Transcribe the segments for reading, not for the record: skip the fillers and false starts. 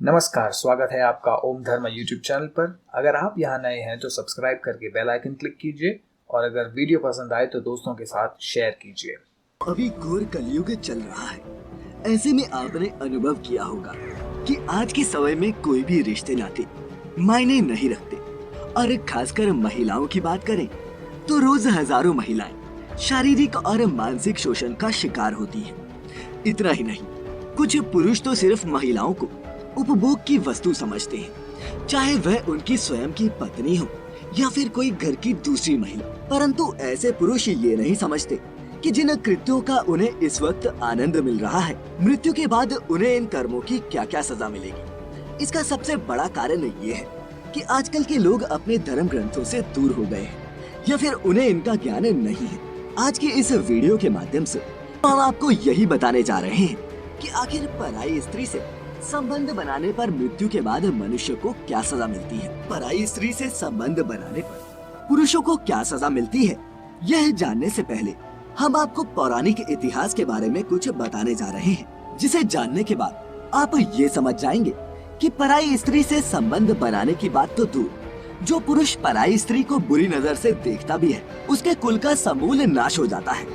नमस्कार, स्वागत है आपका ओम धर्म यूट्यूब चैनल पर। अगर आप यहाँ नए हैं तो सब्सक्राइब करके बेल आइकन क्लिक कीजिए और अगर वीडियो पसंद आए तो दोस्तों के साथ शेयर कीजिए। अभी घोर कलयुग चल रहा है। ऐसे में आपने अनुभव किया होगा कि आज के समय में कोई भी रिश्ते नाते मायने नहीं रखते। और खासकर महिलाओं की बात करें तो रोज हजारों महिलाएं शारीरिक और मानसिक शोषण का शिकार होती हैं। इतना ही नहीं, कुछ पुरुष तो सिर्फ महिलाओं को उपभोग की वस्तु समझते हैं, चाहे वह उनकी स्वयं की पत्नी हो या फिर कोई घर की दूसरी महिला। परंतु ऐसे पुरुष ये नहीं समझते कि जिन कृत्यों का उन्हें इस वक्त आनंद मिल रहा है, मृत्यु के बाद उन्हें इन कर्मों की क्या क्या सजा मिलेगी। इसका सबसे बड़ा कारण ये है कि आजकल के लोग अपने धर्म ग्रंथों से दूर हो गए हैं या फिर उन्हें इनका ज्ञान नहीं है। आज की इस वीडियो के माध्यम से हम आपको यही बताने जा रहे हैं कि आखिर पराई स्त्री से संबंध बनाने पर मृत्यु के बाद मनुष्य को क्या सजा मिलती है। पराई स्त्री से संबंध बनाने पर पुरुषों को क्या सजा मिलती है, यह जानने से पहले हम आपको पौराणिक इतिहास के बारे में कुछ बताने जा रहे हैं, जिसे जानने के बाद आप ये समझ जाएंगे कि पराई स्त्री से संबंध बनाने की बात तो दूर, जो पुरुष पराई स्त्री को बुरी नजर से देखता भी है, उसके कुल का समूल नाश हो जाता है।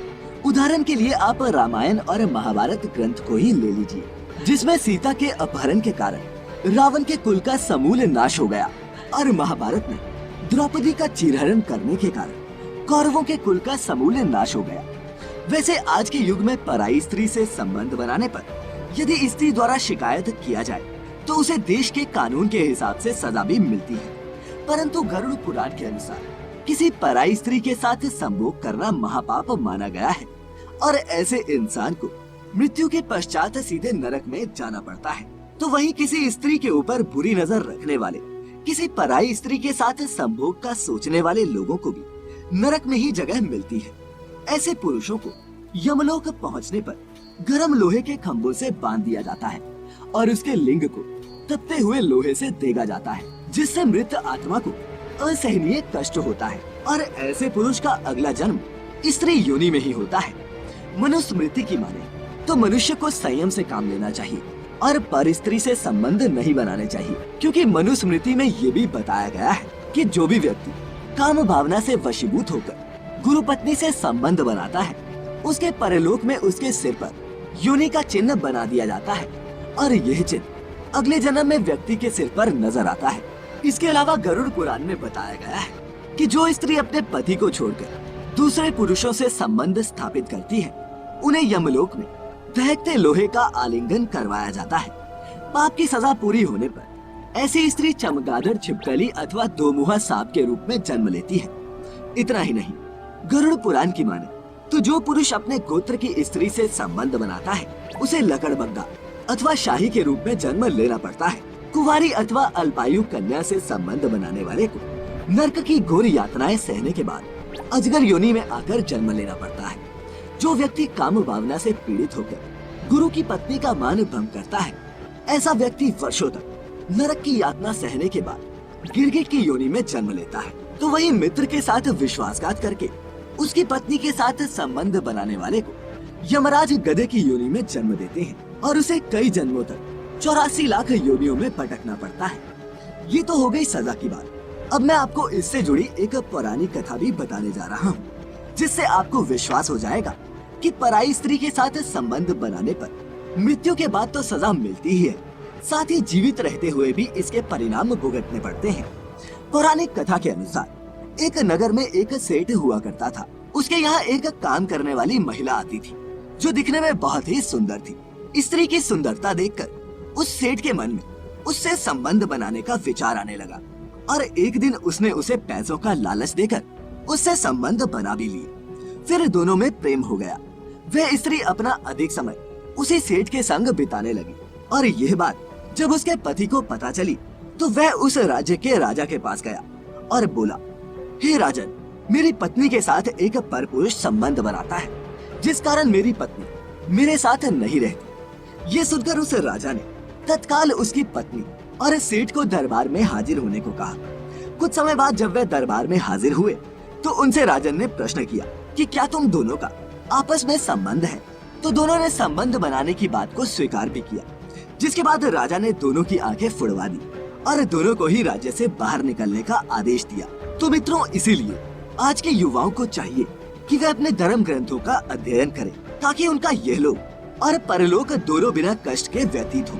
उदाहरण के लिए आप रामायण और महाभारत ग्रंथ को ही ले लीजिए, जिसमें सीता के अपहरण के कारण रावण के कुल का समूल नाश हो गया, और महाभारत में द्रौपदी का चीरहरण करने के कारण कौरवों के कुल का समूल नाश हो गया। वैसे आज के युग में पराई स्त्री से संबंध बनाने पर यदि स्त्री द्वारा शिकायत किया जाए तो उसे देश के कानून के हिसाब से सजा भी मिलती है। परंतु गरुड़ पुराण के अनुसार किसी पराई स्त्री के साथ संभोग करना महापाप माना गया है और ऐसे इंसान को मृत्यु के पश्चात सीधे नरक में जाना पड़ता है। तो वहीं किसी स्त्री के ऊपर बुरी नजर रखने वाले, किसी पराई स्त्री के साथ संभोग का सोचने वाले लोगों को भी नरक में ही जगह मिलती है। ऐसे पुरुषों को यमलोक पहुंचने पर गर्म लोहे के खंभों से बांध दिया जाता है और उसके लिंग को तपते हुए लोहे से देगा जाता है, जिससे मृत आत्मा को असहनीय कष्ट होता है। और ऐसे पुरुष का अगला जन्म स्त्री योनि में ही होता है। मनुस्मृति की माने तो मनुष्य को संयम से काम लेना चाहिए और पर स्त्री से संबंध नहीं बनाने चाहिए, क्योंकि मनुस्मृति में ये भी बताया गया है कि जो भी व्यक्ति काम भावना से वशीभूत होकर गुरु पत्नी से संबंध बनाता है, उसके परलोक में उसके सिर पर योनि का चिन्ह बना दिया जाता है और यह चिन्ह अगले जन्म में व्यक्ति के सिर पर नजर आता है। इसके अलावा गरुड़ पुराण में बताया गया है कि जो स्त्री अपने पति को छोड़कर दूसरे पुरुषों से संबंध स्थापित करती है, उन्हें यमलोक में दहकते लोहे का आलिंगन करवाया जाता है। पाप की सजा पूरी होने पर ऐसी स्त्री चमगादड़, छिपकली अथवा दोमुहा सांप के रूप में जन्म लेती है। इतना ही नहीं, गरुड़ पुराण की माने तो जो पुरुष अपने गोत्र की स्त्री से संबंध बनाता है, उसे लकड़बग्गा अथवा शाही के रूप में जन्म लेना पड़ता है। कुंवारी अथवा अल्पायु कन्या से संबंध बनाने वाले को नरक की घोर यातनाएं सहने के बाद अजगर योनि में आकर जन्म लेना पड़ता है। जो व्यक्ति काम भावना से पीड़ित होकर गुरु की पत्नी का मान भंग करता है, ऐसा व्यक्ति वर्षों तक नरक की यातना सहने के बाद गिरगिट की योनि में जन्म लेता है। तो वही मित्र के साथ विश्वासघात करके उसकी पत्नी के साथ संबंध बनाने वाले को यमराज गधे की योनि में जन्म देते हैं और उसे कई जन्मों तक 84 लाख योनियों में भटकना पड़ता है। ये तो हो गई सजा की बात। अब मैं आपको इससे जुड़ी एक पौराणिक कथा भी बताने जा रहा हूँ, जिससे आपको विश्वास हो जाएगा कि पराई स्त्री के साथ संबंध बनाने पर मृत्यु के बाद तो सजा मिलती ही है, साथ ही जीवित रहते हुए भी इसके परिणाम भुगतने पड़ते हैं। पौराणिक कथा के अनुसार एक नगर में एक सेठ हुआ करता था। उसके यहाँ एक काम करने वाली महिला आती थी, जो दिखने में बहुत ही सुंदर थी। स्त्री की सुंदरता देखकर उस सेठ के मन में उससे संबंध बनाने का विचार आने लगा और एक दिन उसने उसे पैसों का लालच देकर उससे संबंध बना भी लिए। फिर दोनों में प्रेम हो गया। वह स्त्री अपना अधिक समय उसी सेठ के संग बिताने लगी और यह बात जब उसके पति को पता चली तो वह उस राज्य के राजा के पास गया और बोला, हे राजन, मेरी पत्नी के साथ एक परपुरुष संबंध बनाता है, जिस कारण मेरी पत्नी मेरे साथ नहीं रहती। ये सुनकर उस राजा ने तत्काल उसकी पत्नी और सेठ को दरबार में हाजिर होने को कहा। कुछ समय बाद जब वह दरबार में हाजिर हुए तो उनसे राजन ने प्रश्न किया कि क्या तुम दोनों का आपस में संबंध है। तो दोनों ने संबंध बनाने की बात को स्वीकार भी किया। जिसके बाद राजा ने दोनों की आंखें फुड़वा दी और दोनों को ही राज्य से बाहर निकलने का आदेश दिया। तो मित्रों, इसीलिए आज के युवाओं को चाहिए कि वे अपने धर्म ग्रंथों का अध्ययन करें ताकि उनका यहलोक और परलोक दोनों बिना कष्ट के व्यतीत हो।